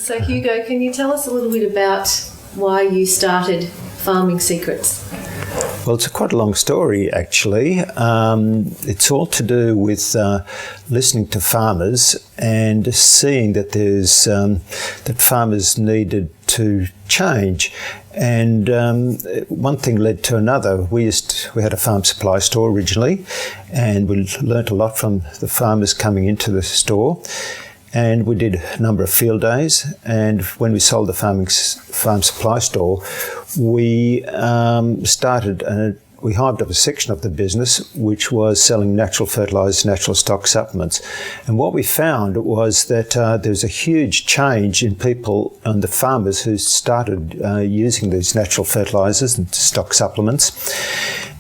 So Hugo, can you tell us a little bit about why you started Farming Secrets? Well, it's quite a long story, actually. It's all to do with listening to farmers and seeing that that farmers needed to change. And one thing led to another. We had a farm supply store originally, and we learnt a lot from the farmers coming into the store. And we did a number of field days. And when we sold the farm supply store, we we hived up a section of the business which was selling natural fertilisers, natural stock supplements. And what we found was that there was a huge change in people and the farmers who started using these natural fertilisers and stock supplements.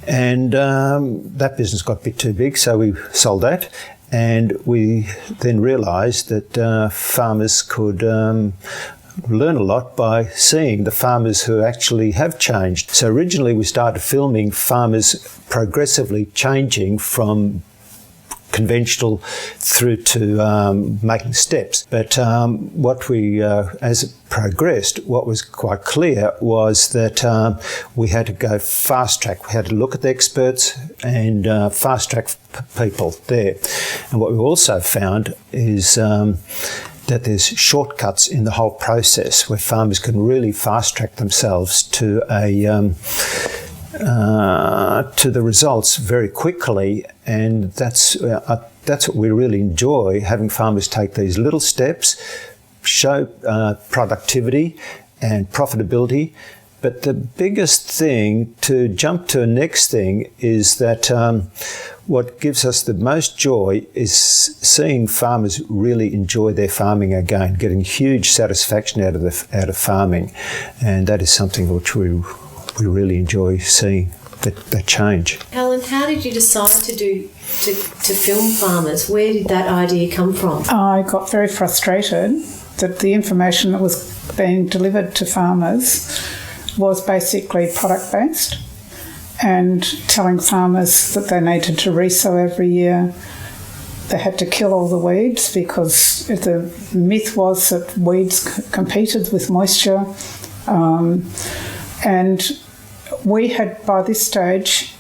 And that business got a bit too big, so we sold that. And we then realised that farmers could learn a lot by seeing the farmers who actually have changed. So originally we started filming farmers progressively changing from conventional through to making steps. But as it progressed, what was quite clear was that we had to go fast track. We had to look at the experts and fast track people there. And what we also found is that there's shortcuts in the whole process where farmers can really fast track themselves to the results very quickly, and that's what we really enjoy, having farmers take these little steps, show productivity and profitability. But the biggest thing, to jump to the next thing, is that what gives us the most joy is seeing farmers really enjoy their farming again, getting huge satisfaction out of farming, and that is something which we really enjoy seeing that change. Helen, how did you decide to film farmers? Where did that idea come from? I got very frustrated that the information that was being delivered to farmers was basically product-based and telling farmers that they needed to resow every year. They had to kill all the weeds because the myth was that weeds competed with moisture. And we had, by this stage,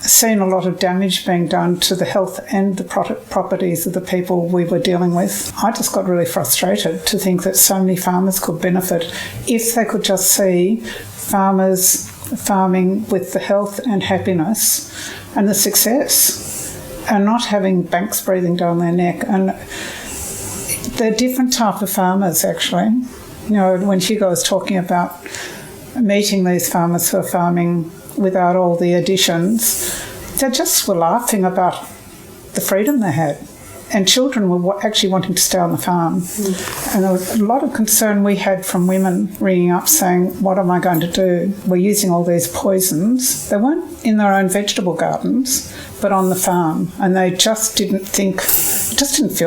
seen a lot of damage being done to the health and the properties of the people we were dealing with. I just got really frustrated to think that so many farmers could benefit if they could just see farmers farming with the health and happiness and the success, and not having banks breathing down their neck. And they're different type of farmers, actually. You know, when Hugo was talking about meeting these farmers who are farming without all the additions, they just were laughing about the freedom they had. And children were actually wanting to stay on the farm. Mm. And there was a lot of concern we had from women ringing up saying, what am I going to do? We're using all these poisons. They weren't in their own vegetable gardens, but on the farm. And they just didn't feel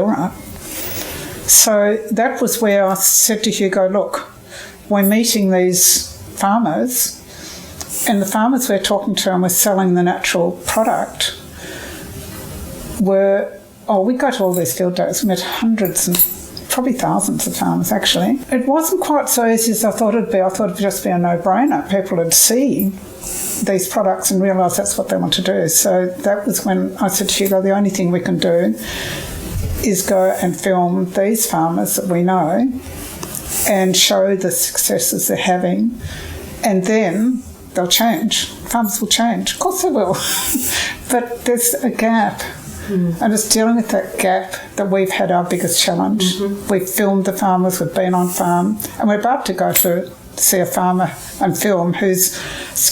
right. So that was where I said to Hugo, look, we're meeting these farmers, and the farmers we're talking to and we're selling the natural product we go to all these field days. We met hundreds and probably thousands of farmers, actually. It wasn't quite so easy as I thought it'd be. I thought it'd just be a no-brainer. People would see these products and realise that's what they want to do. So that was when I said to Hugo, the only thing we can do is go and film these farmers that we know and show the successes they're having, and then they'll change. Farmers will change. Of course they will. But there's a gap. Mm. And it's dealing with that gap that we've had our biggest challenge. Mm-hmm. We've filmed the farmers, we've been on farm, and we're about to go to see a farmer and film who's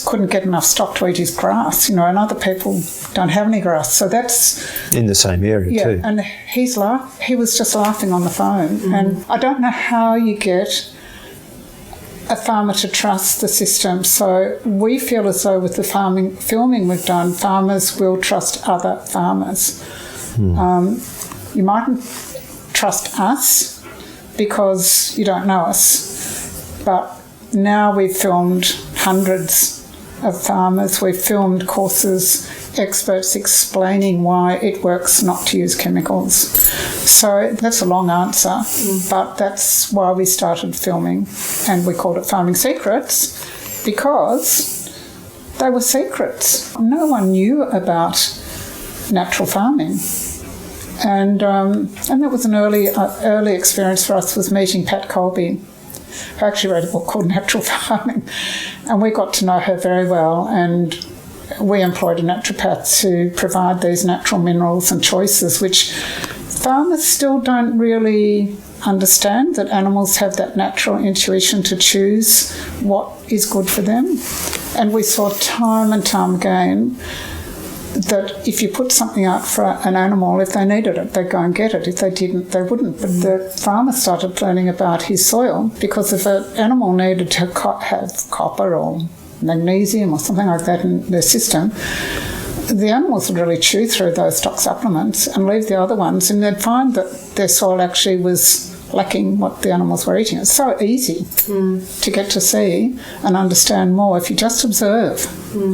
couldn't get enough stock to eat his grass, and other people don't have any grass. So that's in the same area too. And he was just laughing on the phone. Mm-hmm. And I don't know how you get a farmer to trust the system. So we feel as though with the filming we've done, farmers will trust other farmers. You mightn't trust us because you don't know us, but now we've filmed hundreds of farmers. We've filmed courses experts explaining why it works not to use chemicals. So that's a long answer, but that's why we started filming, and we called it Farming Secrets because they were secrets. No one knew about natural farming. And that was an early experience for us, was meeting Pat Colby, who actually wrote a book called Natural Farming. And we got to know her very well, and we employed a naturopath to provide these natural minerals and choices, which farmers still don't really understand, that animals have that natural intuition to choose what is good for them. And we saw time and time again that if you put something out for an animal, if they needed it, they'd go and get it. If they didn't, they wouldn't. But the farmer started learning about his soil, because if an animal needed to have copper or magnesium or something like that in their system, the animals would really chew through those stock supplements and leave the other ones, and they'd find that their soil actually was lacking what the animals were eating. It's so easy to get to see and understand more if you just observe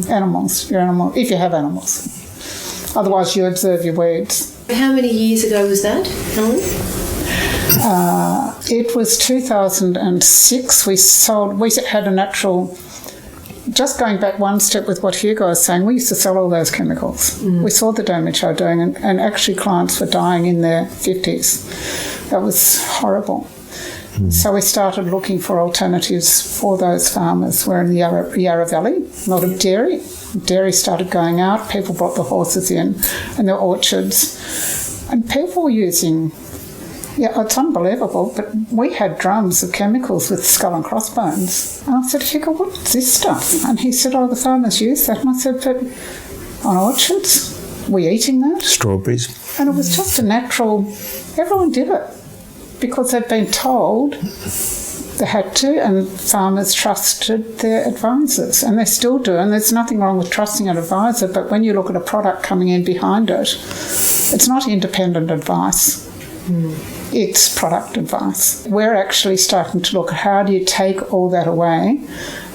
animals, if you have animals. Otherwise, you observe your weeds. How many years ago was that, Helen? It was 2006. We had a natural... Just going back one step with what Hugo was saying, we used to sell all those chemicals. We saw the damage they were doing, and actually clients were dying in their 50s. That was horrible. So we started looking for alternatives for those farmers. We're in the Yarra Valley, a lot of dairy. Dairy started going out, people brought the horses in, and their orchards. And people were using... Yeah, it's unbelievable, but we had drums of chemicals with skull and crossbones. And I said, Hugo, what's this stuff? And he said, the farmers use that. And I said, but on orchards, we eating that? Strawberries. And it was just a natural... Everyone did it because they'd been told they had to, and farmers trusted their advisors, and they still do. And there's nothing wrong with trusting an advisor, but when you look at a product coming in behind it, it's not independent advice. It's product advice. We're actually starting to look at how do you take all that away.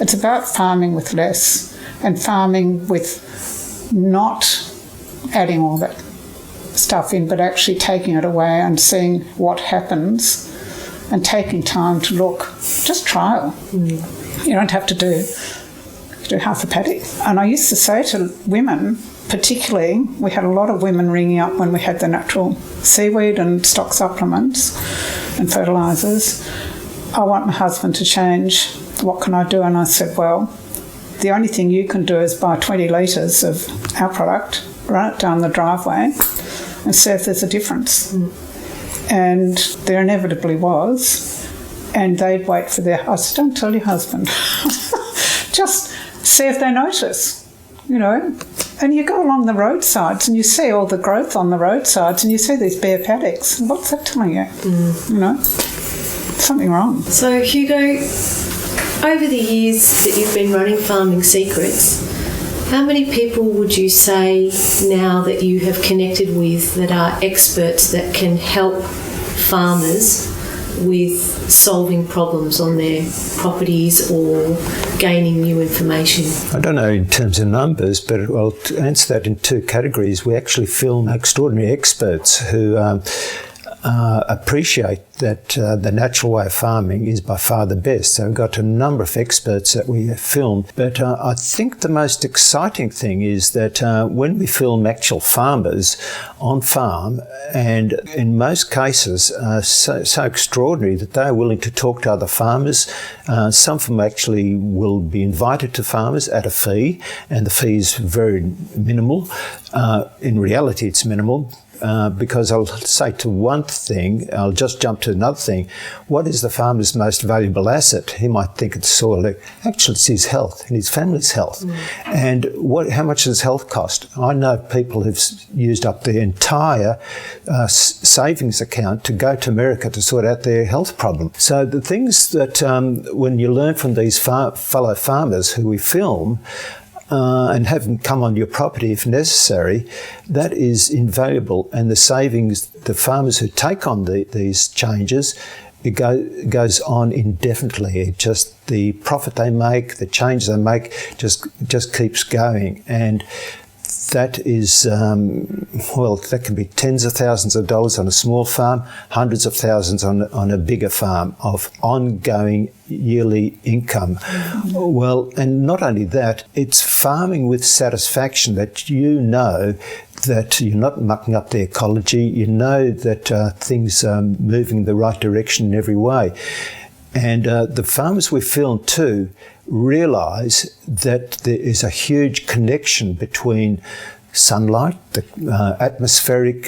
It's about farming with less, and farming with not adding all that stuff in, but actually taking it away and seeing what happens and taking time to look. Just trial. You don't have to do half a paddock. And I used to say to women, particularly, we had a lot of women ringing up when we had the natural seaweed and stock supplements and fertilisers. I want my husband to change. What can I do? And I said, well, the only thing you can do is buy 20 litres of our product, run it down the driveway and see if there's a difference. And there inevitably was. And they'd wait for I said, don't tell your husband. Just see if they notice. And you go along the roadsides and you see all the growth on the roadsides and you see these bare paddocks. What's that telling you? Something wrong. So, Hugo, over the years that you've been running Farming Secrets, how many people would you say now that you have connected with that are experts that can help farmers with solving problems on their properties or gaining new information? I don't know in terms of numbers, but to answer that in two categories, we actually film extraordinary experts who appreciate that the natural way of farming is by far the best. So we've got a number of experts that we film. But I think the most exciting thing is that when we film actual farmers on farm, and in most cases so extraordinary that they're willing to talk to other farmers. Some of them actually will be invited to farmers at a fee, and the fee is very minimal. In reality, it's minimal. Because I'll say to one thing, I'll just jump to another thing. What is the farmer's most valuable asset? He might think it's soil. Actually, it's his health and his family's health. And how much does health cost? I know people who've used up their entire savings account to go to America to sort out their health problem. So the things that when you learn from these fellow farmers who we film, and have them come on your property if necessary, that is invaluable. And the savings, the farmers who take on these changes, it goes on indefinitely. It just the profit they make, the change they make, just keeps going. And that is, that can be tens of thousands of dollars on a small farm, hundreds of thousands on a bigger farm of ongoing yearly income. Well, and not only that, it's farming with satisfaction that you know that you're not mucking up the ecology, you know that things are moving in the right direction in every way. And the farmers we filmed too realise that there is a huge connection between sunlight, the atmospheric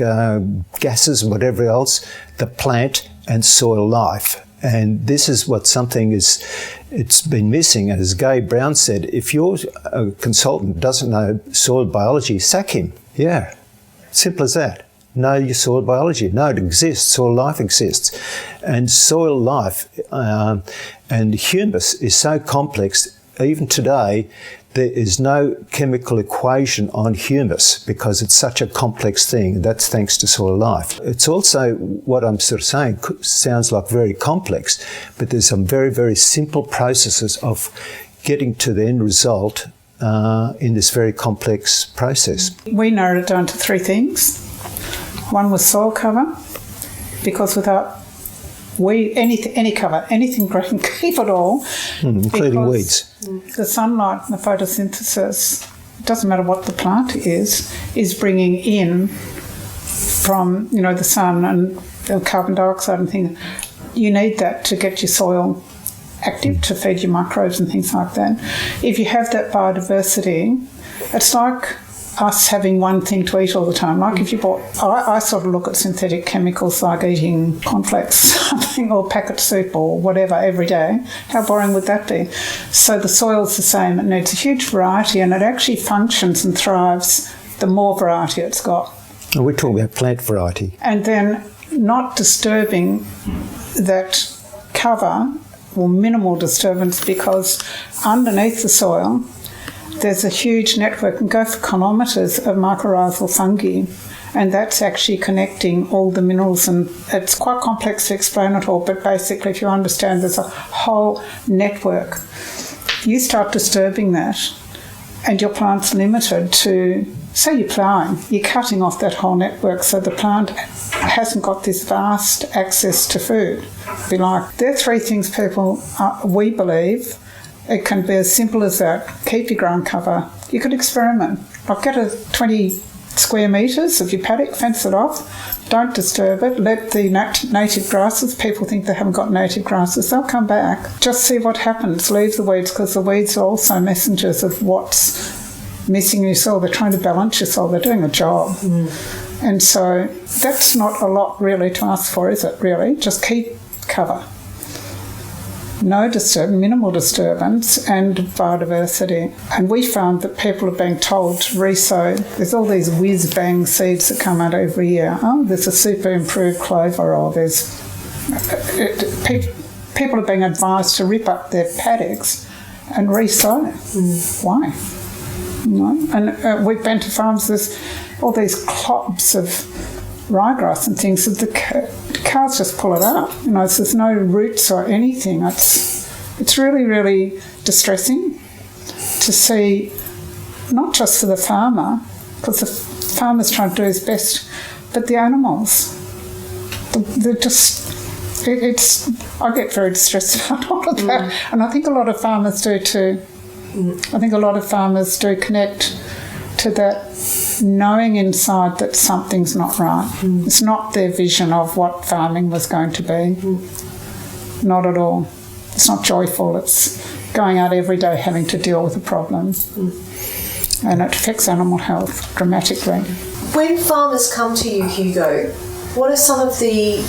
gases and whatever else, the plant and soil life. And this is what it's been missing. And as Gabe Brown said, if your consultant doesn't know soil biology, sack him. Yeah, simple as that. Know your soil biology. Know it exists. Soil life exists. And soil life and humus is so complex, even today, there is no chemical equation on humus because it's such a complex thing. That's thanks to soil life. It's also, what I'm sort of saying sounds like very complex, but there's some very, very simple processes of getting to the end result in this very complex process. We narrowed it down to three things. One was soil cover, because without any cover, anything growing, keep it all. Including weeds. The sunlight and the photosynthesis, it doesn't matter what the plant is bringing in from, the sun and the carbon dioxide and things. You need that to get your soil active, to feed your microbes and things like that. If you have that biodiversity, it's like us having one thing to eat all the time. Like if you bought, I sort of look at synthetic chemicals like eating cornflakes something or packet soup or whatever every day. How boring would that be? So the soil's the same. It needs a huge variety and it actually functions and thrives the more variety it's got. And we're talking about plant variety. And then not disturbing that cover or minimal disturbance, because underneath the soil there's a huge network, and go for kilometres, of mycorrhizal fungi, and that's actually connecting all the minerals, and it's quite complex to explain it all, but basically if you understand there's a whole network. You start disturbing that and your plant's limited to, say you're ploughing, you're cutting off that whole network, so the plant hasn't got this vast access to food. Be like, there are three things we believe. It can be as simple as that. Keep your ground cover. You could experiment. Like get a 20 square metres of your paddock, fence it off. Don't disturb it. Let the native grasses, people think they haven't got native grasses, they'll come back. Just see what happens. Leave the weeds, because the weeds are also messengers of what's missing in your soil. They're trying to balance your soil. They're doing a job. And so that's not a lot really to ask for, is it, really? Just keep cover. No minimal disturbance and biodiversity. And we found that people are being told to resow. There's all these whiz-bang seeds that come out every year. Oh, there's a super improved clover, or there's... people are being advised to rip up their paddocks and resow. Why? And we've been to farms, there's all these clops of ryegrass and things that the cars just pull it up. So there's no roots or anything. It's really, really distressing to see, not just for the farmer, because the farmer's trying to do his best, but the animals. They're just... I get very distressed about all of that. And I think a lot of farmers do too. I think a lot of farmers do connect to that knowing inside that something's not right. It's not their vision of what farming was going to be. Not at all. It's not joyful. It's going out every day having to deal with a problem. And it affects animal health dramatically. When farmers come to you, Hugo, what are some of the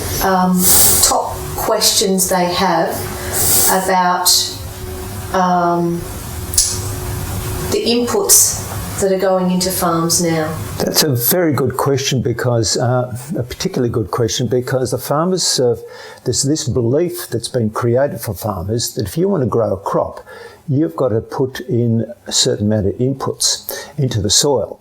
top questions they have about the inputs that are going into farms now? That's a very good question, because a particularly good question, because the farmers, there's this belief that's been created for farmers that if you want to grow a crop, you've got to put in a certain amount of inputs into the soil.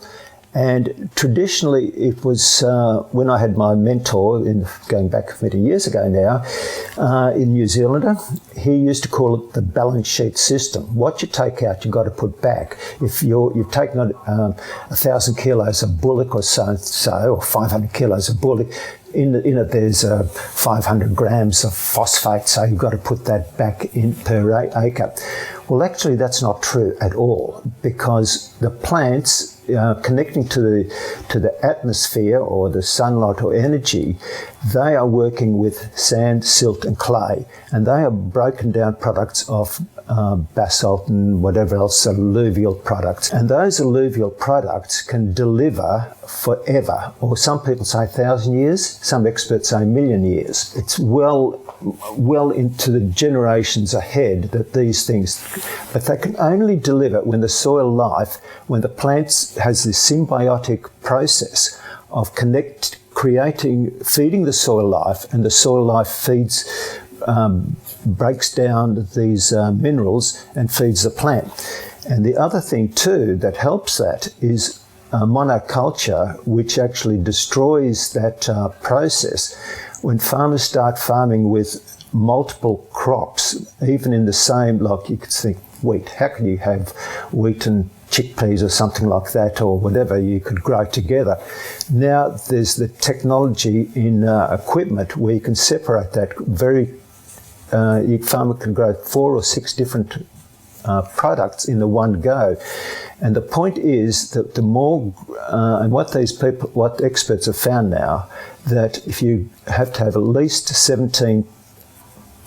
And traditionally, it was when I had my mentor, going back many years ago now, in New Zealand, he used to call it the balance sheet system. What you take out, you've got to put back. If you've taken 1,000 kilos of bullock or so, or 500 kilos of bullock, in it there's 500 grams of phosphate, so you've got to put that back in per acre. Well, actually, that's not true at all, because the plants connecting to the atmosphere or the sunlight or energy, they are working with sand, silt and clay, and they are broken down products of basalt and whatever else, alluvial products. And those alluvial products can deliver forever, or some people say 1,000 years, some experts say 1,000,000 years. It's well into the generations ahead that these things, but they can only deliver when the soil life, when the plants has this symbiotic process of feeding the soil life, and the soil life feeds, breaks down these minerals and feeds the plant. And the other thing too that helps that is monoculture, which actually destroys that process. When farmers start farming with multiple crops, even in the same, like you could think wheat, how can you have wheat and chickpeas or something like that, or whatever you could grow together? Now there's the technology in equipment where you can separate that your farmer can grow 4 or 6 different products in the one go. And the point is that the more, and what experts have found now, that if you have to have at least 17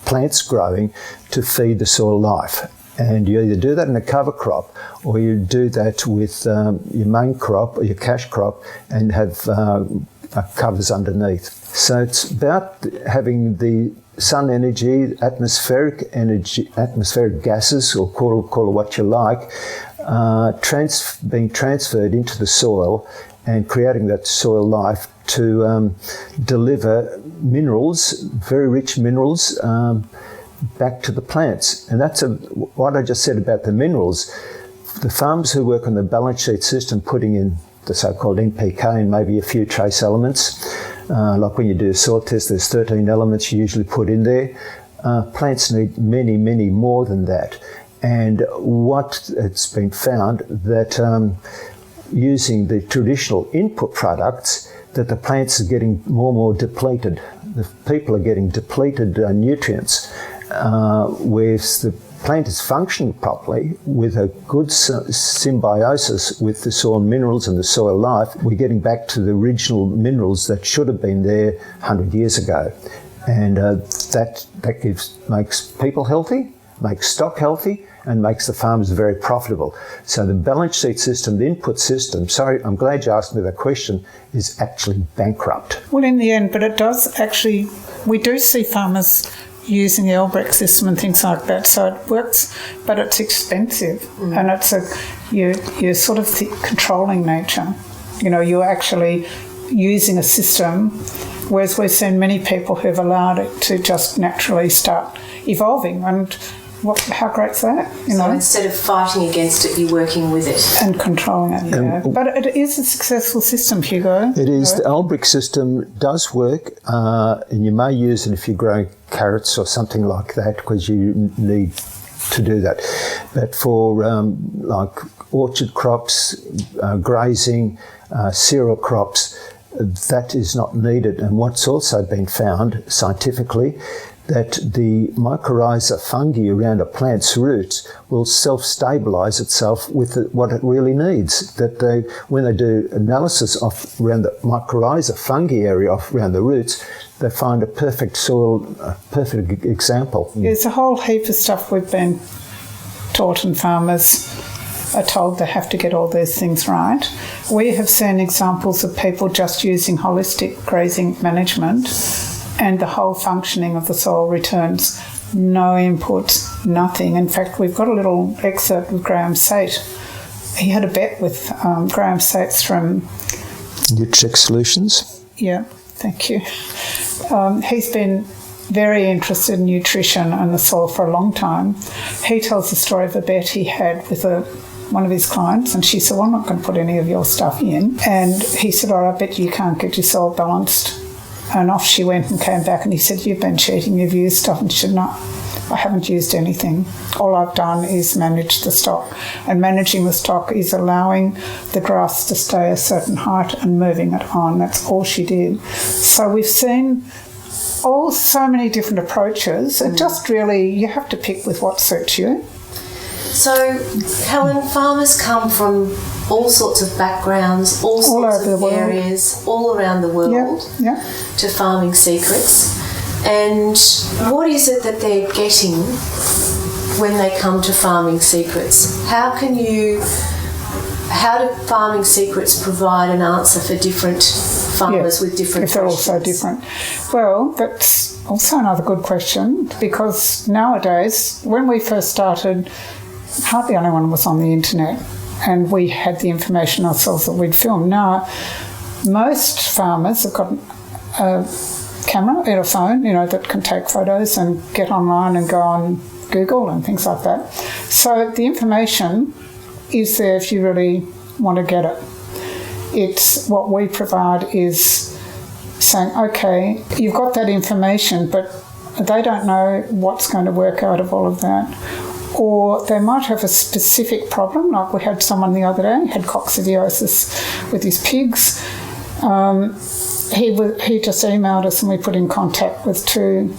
plants growing to feed the soil life. And you either do that in a cover crop, or you do that with your main crop or your cash crop and have covers underneath. So it's about having the sun energy, atmospheric gases, or call it what you like, being transferred into the soil and creating that soil life to deliver minerals, very rich minerals, back to the plants. And that's what I just said about the minerals. The farmers who work on the balance sheet system, putting in the so-called NPK and maybe a few trace elements, like when you do a soil test, there's 13 elements you usually put in there. Plants need many, many more than that. And what it's been found that using the traditional input products, that the plants are getting more and more depleted. The people are getting depleted nutrients, whereas the plant is functioning properly with a good symbiosis with the soil minerals and the soil life. We're getting back to the original minerals that should have been there 100 years ago. And that makes people healthy, makes stock healthy, and makes the farmers very profitable. So the balance sheet system, the input system, sorry, I'm glad you asked me that question, is actually bankrupt. Well, in the end, but it does actually, we do see farmers using the Elbrick system and things like that, so it works, but it's expensive, and it's you're sort of controlling nature. You know, you're actually using a system, whereas we've seen many people who've allowed it to just naturally start evolving, and how great's that? So instead of fighting against it, you're working with it. And controlling it, yeah. But it is a successful system, Hugo. It is. The Elbrick system does work, and you may use it if you're growing carrots or something like that, because you need to do that. But for like orchard crops, grazing, cereal crops, that is not needed. And what's also been found scientifically, that the mycorrhiza fungi around a plant's roots will self-stabilise itself with what it really needs. That when they do analysis around the mycorrhiza fungi area around the roots, they find a perfect example. There's a whole heap of stuff we've been taught, and farmers are told they have to get all these things right. We have seen examples of people just using holistic grazing management, and the whole functioning of the soil returns no input, nothing. In fact, we've got a little excerpt with Graham Sate. He had a bet with Graham Sates from Nutrix Solutions. Yeah, thank you. He's been very interested in nutrition and the soil for a long time. He tells the story of a bet he had with a one of his clients, and she said, well, I'm not going to put any of your stuff in. And he said, oh, I bet you can't get your soul balanced. And off she went and came back, and he said, you've been cheating, you've used stuff. And she said, no, I haven't used anything. All I've done is manage the stock. And managing the stock is allowing the grass to stay a certain height and moving it on. That's all she did. So we've seen so many different approaches. It just really, you have to pick with what suits you. So, Helen, farmers come from all sorts of backgrounds, all sorts of areas, all around the world to Farming Secrets. And what is it that they're getting when they come to Farming Secrets? How do Farming Secrets provide an answer for different farmers with different if they're all so different? Well, that's also another good question, because nowadays, when we first started, hardly anyone was on the internet, and we had the information ourselves that we'd film. Now, most farmers have got a camera and a phone, that can take photos and get online and go on Google and things like that. So the information is there if you really want to get it. It's what we provide is saying, okay, you've got that information, but they don't know what's going to work out of all of that. Or they might have a specific problem, like we had someone the other day, had coccidiosis with his pigs. He just emailed us, and we put in contact with 2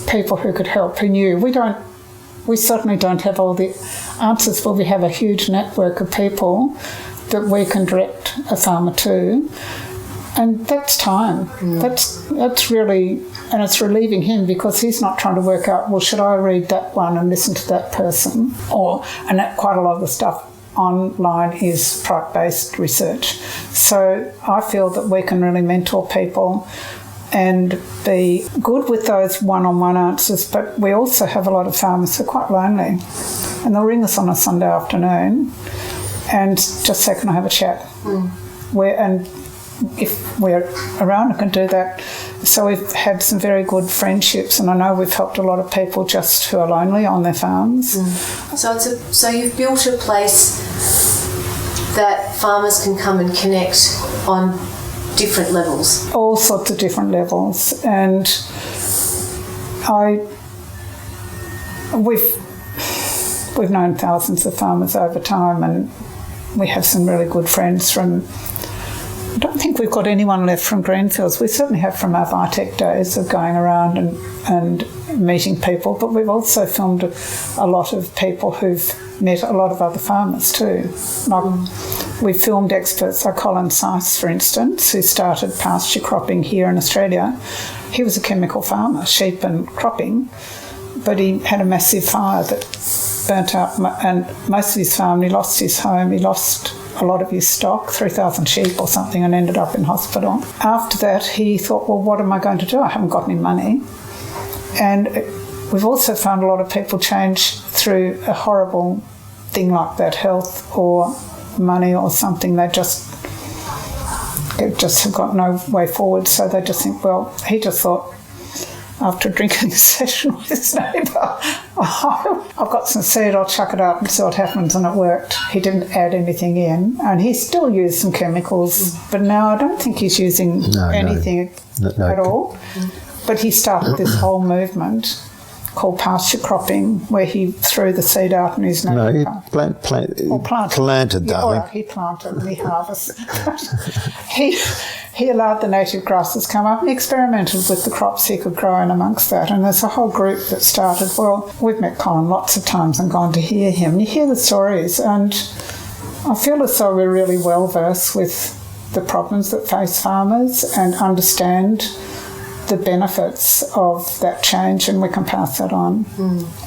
people who could help, who knew. We certainly don't have all the answers, but we have a huge network of people that we can direct a farmer to. And that's time. That's really, and it's relieving him, because he's not trying to work out, well, should I read that one and listen to that person? And quite a lot of the stuff online is product-based research. So I feel that we can really mentor people and be good with those one-on-one answers, but we also have a lot of farmers who are quite lonely, and they'll ring us on a Sunday afternoon and just say, can I have a chat? And if we're around, I can do that. So we've had some very good friendships, and I know we've helped a lot of people just who are lonely on their farms. So you've built a place that farmers can come and connect on different levels. All sorts of different levels, and we've known thousands of farmers over time, and we have some really good friends from. I don't think we've got anyone left from Greenfields. We certainly have from our Vitec days of going around and meeting people, but we've also filmed a lot of people who've met a lot of other farmers too. We filmed experts like Colin Syce, for instance, who started pasture cropping here in Australia. He was a chemical farmer, sheep and cropping, but he had a massive fire that burnt up, and most of his farm, he lost his home, he lost a lot of his stock, 3,000 sheep or something, and ended up in hospital. After that, he thought, well, what am I going to do? I haven't got any money. And we've also found a lot of people change through a horrible thing like that, health or money or something. They just have got no way forward. So they just think, well, he just thought, after a drinking session with his neighbour, I've got some seed, I'll chuck it out and see what happens, and it worked. He didn't add anything in, and he still used some chemicals, but now I don't think he's using anything at all. But he started this whole movement called pasture cropping, where he threw the seed out in his neighbour. No, he planted, darling. He planted and he harvested. He allowed the native grasses come up and experimented with the crops he could grow in amongst that. And there's a whole group that started. Well, we've met Colin lots of times and gone to hear him. You hear the stories, and I feel as though we're really well versed with the problems that face farmers and understand the benefits of that change, and we can pass that on.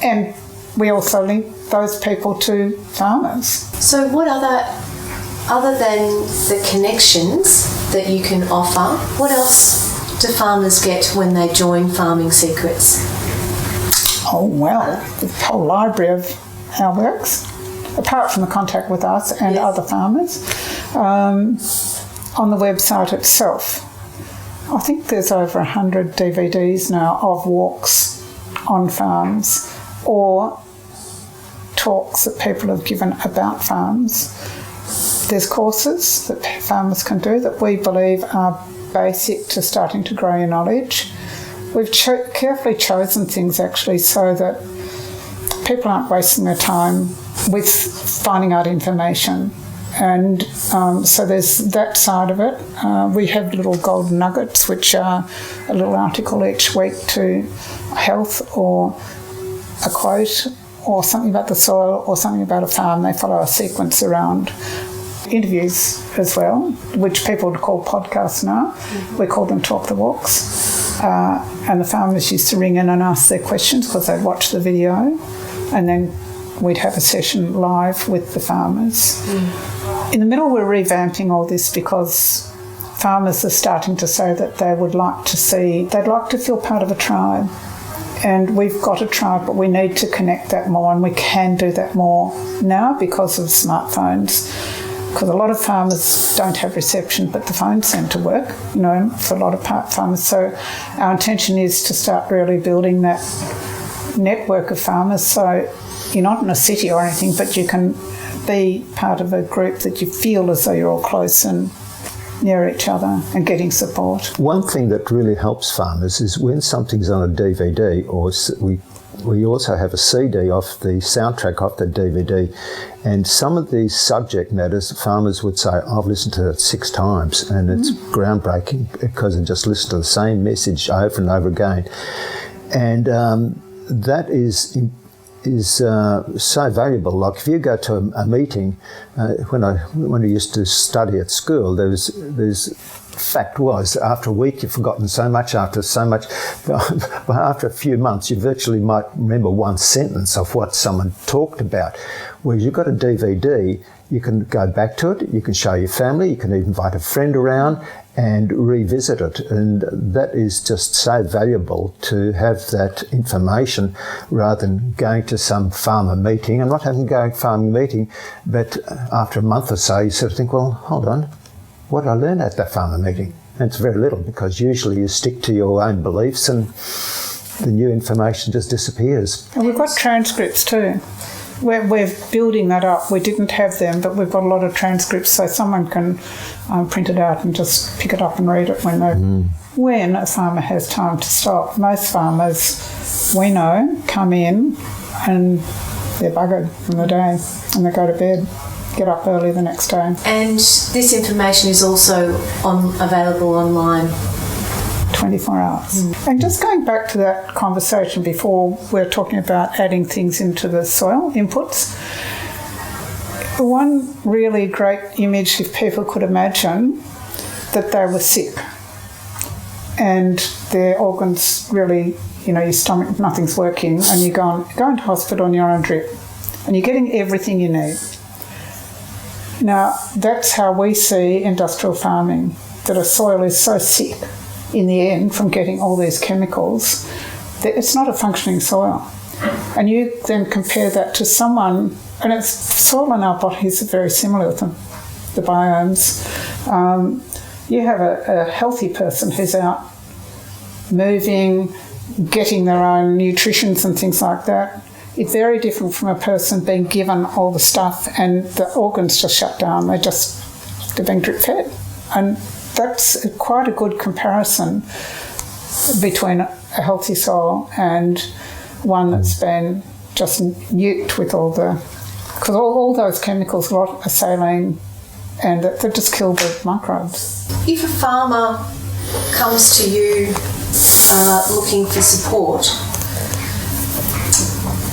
And we also link those people to farmers. So what other than the connections that you can offer, what else do farmers get when they join Farming Secrets? Oh, well, the whole library of our works, apart from the contact with us and other farmers, on the website itself. I think there's over 100 DVDs now of walks on farms, or talks that people have given about farms. There's courses that farmers can do that we believe are basic to starting to grow your knowledge. We've carefully chosen things actually so that people aren't wasting their time with finding out information. And so there's that side of it. We have little golden nuggets, which are a little article each week to health or a quote or something about the soil or something about a farm. They follow a sequence around. Interviews as well, which people would call podcasts now. We call them Talk the Walks. And the farmers used to ring in and ask their questions because they'd watch the video, and then we'd have a session live with the farmers. In the middle, we're revamping all this because farmers are starting to say that they'd like to feel part of a tribe. And we've got a tribe, but we need to connect that more, and we can do that more now because of smartphones. Because a lot of farmers don't have reception, but the phones seem to work, for a lot of farmers. So our intention is to start really building that network of farmers. So you're not in a city or anything, but you can be part of a group that you feel as though you're all close and near each other and getting support. One thing that really helps farmers is when something's on a DVD, or we also have a CD off the soundtrack off the DVD, and some of these subject matters, farmers would say, I've listened to it 6 times and it's groundbreaking because I just listen to the same message over and over again. And that is so valuable. Like if you go to a meeting, when I used to study at school, there's fact was, after a week you've forgotten so much, but after a few months you virtually might remember one sentence of what someone talked about. Whereas you've got a DVD, you can go back to it, you can show your family, you can even invite a friend around and revisit it. And that is just so valuable to have that information rather than going to some farmer meeting. I'm not having to go to a farming meeting, but after a month or so you sort of think, well, hold on, what did I learn at that farmer meeting? And it's very little, because usually you stick to your own beliefs and the new information just disappears. And we've got transcripts too. We're building that up. We didn't have them, but we've got a lot of transcripts, so someone can print it out and just pick it up and read it when a farmer has time to stop. Most farmers, we know, come in and they're buggered from the day and they go to bed, get up early the next day. And this information is also available online? 24 hours. And just going back to that conversation before, we're talking about adding things into the soil inputs. One really great image, if people could imagine that they were sick and their organs really, your stomach, nothing's working, and you go into hospital and you're on a drip and you're getting everything you need. Now, that's how we see industrial farming, that a soil is so sick in the end from getting all these chemicals that it's not a functioning soil. And you then compare that to someone, and soil and our bodies are very similar with the biomes. You have a healthy person who's out moving, getting their own nutritions and things like that. It's very different from a person being given all the stuff and the organs just shut down. They're being drip fed. And that's quite a good comparison between a healthy soil and one that's been just nuked with because all those chemicals, a lot of saline, and they just kill the microbes. If a farmer comes to you looking for support,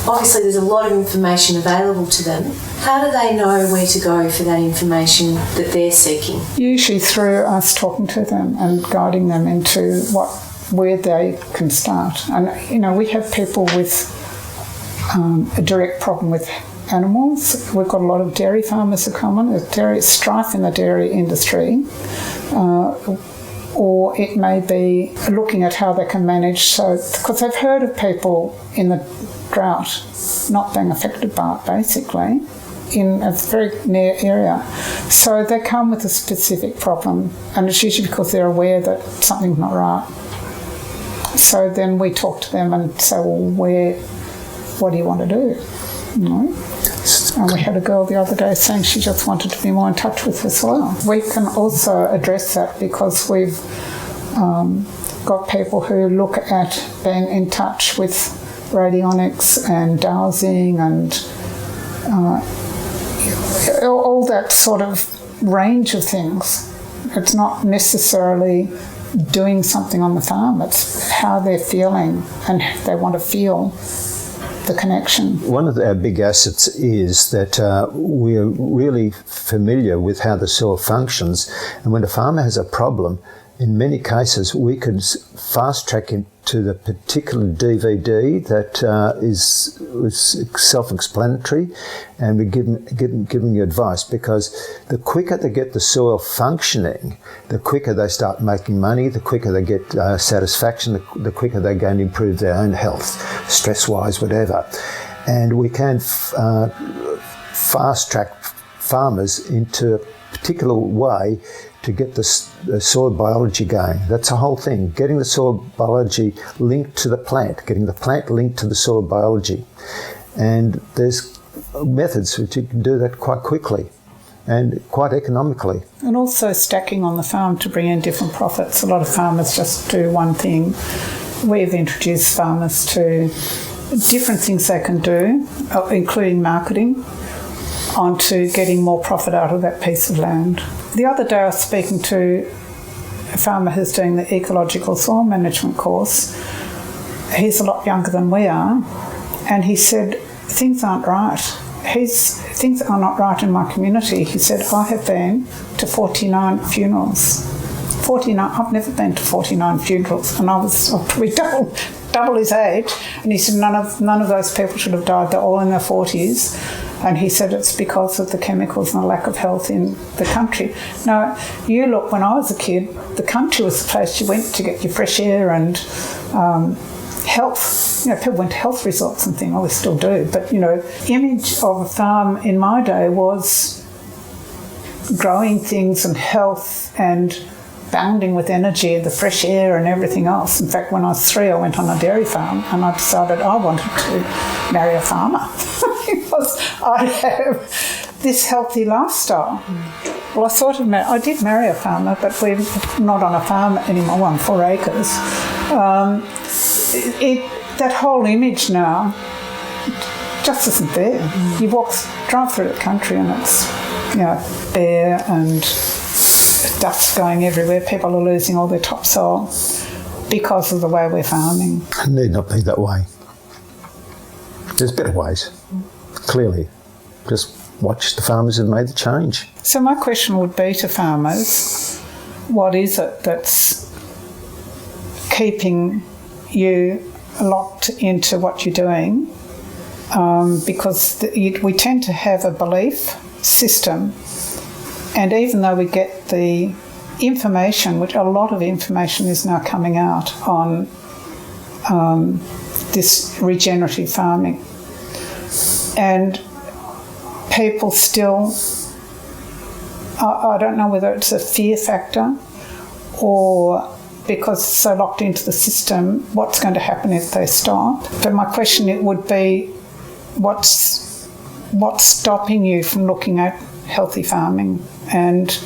obviously there's a lot of information available to them. How do they know where to go for that information that they're seeking? Usually through us talking to them and guiding them into where they can start. And, we have people with a direct problem with animals. We've got a lot of dairy farmers who come on. There's strife in the dairy industry. Or it may be looking at how they can manage, because they've heard of people in the drought not being affected by it, basically, in a very near area. So they come with a specific problem, and it's usually because they're aware that something's not right. So then we talk to them and say, well, what do you want to do? And we had a girl the other day saying she just wanted to be more in touch with her soil. We can also address that because we've got people who look at being in touch with radionics and dowsing and all that sort of range of things. It's not necessarily doing something on the farm, it's how they're feeling and they want to feel the connection. One of our big assets is that we're really familiar with how the soil functions, and when a farmer has a problem, in many cases we can fast track him to the particular DVD that is self-explanatory, and we give them you advice, because the quicker they get the soil functioning, the quicker they start making money, the quicker they get satisfaction, the quicker they go and improve their own health, stress-wise, whatever. And we can fast track farmers into a particular way to get the soil biology going. That's the whole thing, getting the soil biology linked to the plant, getting the plant linked to the soil biology. And there's methods which you can do that quite quickly and quite economically. And also stacking on the farm to bring in different profits. A lot of farmers just do one thing. We've introduced farmers to different things they can do, including marketing, onto getting more profit out of that piece of land. The other day I was speaking to a farmer who's doing the ecological soil management course. He's a lot younger than we are, and he said, things aren't right. Things are not right in my community. He said, I have been to 49 funerals. 49, I've never been to 49 funerals, and I was probably double his age, and he said none of those people should have died. They're all in their 40s. And he said it's because of the chemicals and the lack of health in the country. Now, you look, when I was a kid, the country was the place you went to get your fresh air and health. You know, people went to health resorts and things, well, they still do. But, you know, image of a farm in my day was growing things and health and bounding with energy, the fresh air and everything else. In fact, when I was 3, I went on a dairy farm and I decided I wanted to marry a farmer because I have this healthy lifestyle. Well, I did marry a farmer, but we're not on a farm anymore, we're on 4 acres. That whole image now just isn't there. You drive through the country and it's, you know, bare and dust going everywhere. People are losing all their topsoil because of the way we're farming. It need not be that way. There's better ways, clearly. Just watch the farmers who've made the change. So my question would be to farmers, what is it that's keeping you locked into what you're doing? Because we tend to have a belief system, and even though we get the information, which a lot of information is now coming out on this regenerative farming, and people still, I don't know whether it's a fear factor or because it's so locked into the system, what's going to happen if they stop? But my question would be, what's stopping you from looking at healthy farming and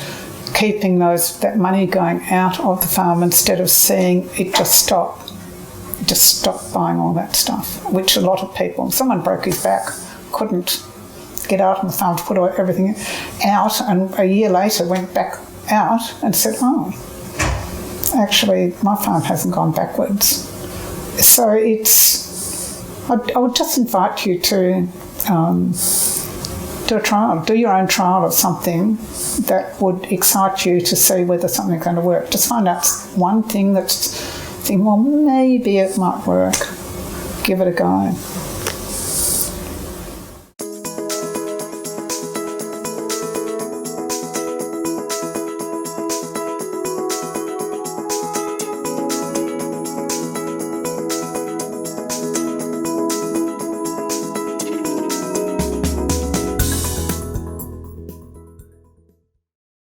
keeping that money going out of the farm instead of seeing it just stop buying all that stuff, which a lot of people, someone broke his back, couldn't get out on the farm to put everything out, and a year later went back out and said, oh, actually my farm hasn't gone backwards. So I would just invite you to do a trial, do your own trial of something that would excite you to see whether something's going to work. Just find out one thing well, maybe it might work. Give it a go.